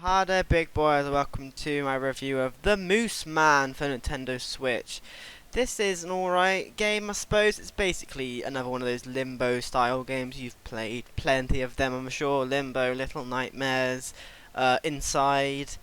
Hi there, big boys. Welcome to my review of the Mooseman for Nintendo Switch. This is an alright game, I suppose. It's basically another one of those Limbo style games. You've played plenty of them, I'm sure. Limbo, Little Nightmares, Inside,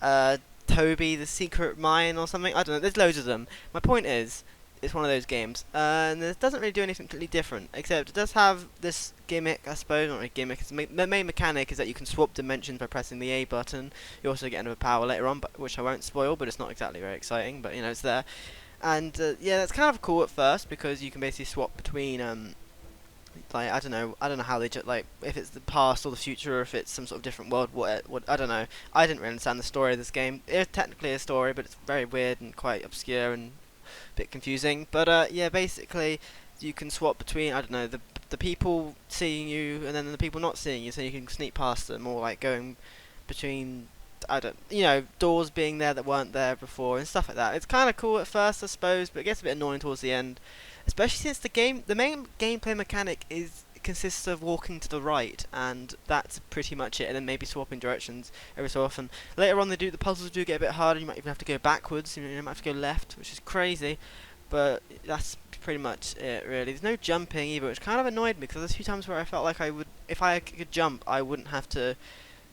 Toby, The Secret Mine or something. I don't know, there's loads of them. My point is, it's one of those games, and it doesn't really do anything completely different, except it does have this gimmick, I suppose, not really gimmick, the main mechanic is that you can swap dimensions by pressing the A button. You also get another power later on, which I won't spoil, but it's not exactly very exciting, but you know, it's there. And yeah, that's kind of cool at first, because you can basically swap between, like, I don't know how they like, if it's the past or the future, or if it's some sort of different world, what, I don't know. I didn't really understand the story of this game. It is technically a story, but it's very weird and quite obscure and bit confusing, but yeah, basically you can swap between, I don't know, the people seeing you and then the people not seeing you, so you can sneak past them, or like going between, I don't, you know, doors being there that weren't there before and stuff like that. It's kind of cool at first, I suppose, but it gets a bit annoying towards the end, especially since the main gameplay mechanic consists of walking to the right, and that's pretty much it, and then maybe swapping directions every so often. Later on, the puzzles do get a bit harder. You might even have to go backwards. You might have to go left, which is crazy, but that's pretty much it, really. There's no jumping either, which kind of annoyed me, because there's a few times where I felt like if I could jump, I wouldn't have to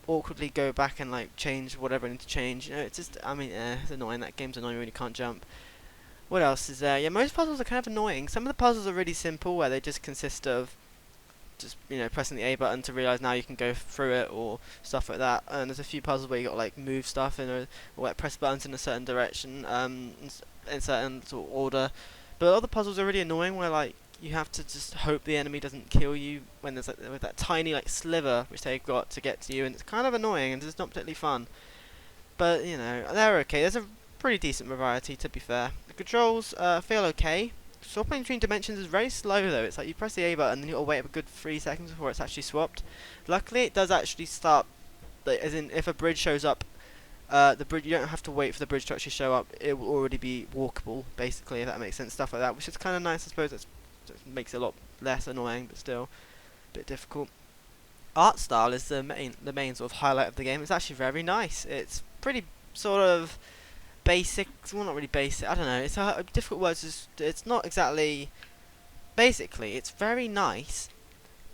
awkwardly go back and like change whatever I need to change. You know, it's just, I mean, it's annoying. That game's annoying when you can't jump. What else is there? Yeah, most puzzles are kind of annoying. Some of the puzzles are really simple, where they just consist of just, you know, pressing the A button to realise now you can go through it, or stuff like that. And there's a few puzzles where you got to like move stuff or like press buttons in a certain direction, in certain sort of order. But other puzzles are really annoying, where like you have to just hope the enemy doesn't kill you when there's like with that tiny like sliver which they've got to get to you, and it's kind of annoying and it's not particularly fun. But you know, they're okay. There's a pretty decent variety, to be fair. The controls feel okay. Swapping between dimensions is very slow though. It's like you press the A button and then you gotta wait a good 3 seconds before it's actually swapped. Luckily, it does actually start, like, as in if a bridge shows up, the bridge, you don't have to wait for the bridge to actually show up. It will already be walkable, basically, if that makes sense. Stuff like that, which is kind of nice, I suppose. It makes it a lot less annoying, but still a bit difficult. Art style is the main sort of highlight of the game. It's actually very nice. It's pretty sort of basic. Well, not really basic. I don't know. It's a difficult word. It's not exactly. Basically, it's very nice,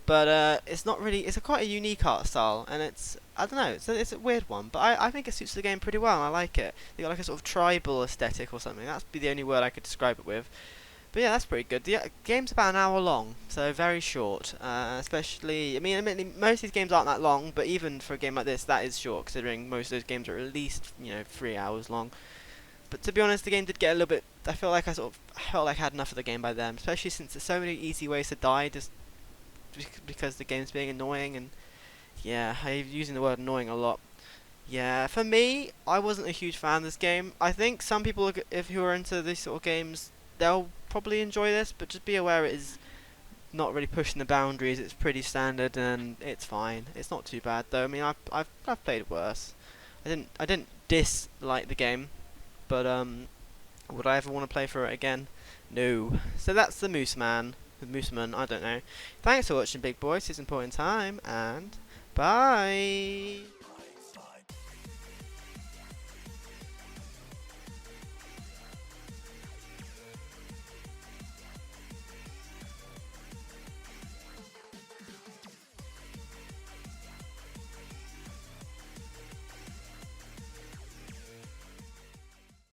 but it's not really. It's quite a unique art style, and it's, I don't know. It's a weird one, but I think it suits the game pretty well. And I like it. They got like a sort of tribal aesthetic or something. That'd be the only word I could describe it with. But yeah, that's pretty good. The game's about an hour long, so very short. Especially, I mean, admittedly, most of these games aren't that long, but even for a game like this, that is short, considering most of those games are at least, you know, 3 hours long. But to be honest, the game did get a little bit. I felt like I felt like I had enough of the game by then, especially since there's so many easy ways to die, just because the game's being annoying. And yeah, I'm using the word annoying a lot. Yeah, for me, I wasn't a huge fan of this game. I think some people, if who are into these sort of games, they'll probably enjoy this, but just be aware it is not really pushing the boundaries. It's pretty standard and it's fine. It's not too bad though. I mean, I've played worse. I didn't dislike the game, but would I ever want to play for it again? No. So that's the Mooseman. I don't know. Thanks for watching, big boys. It's important time, and bye.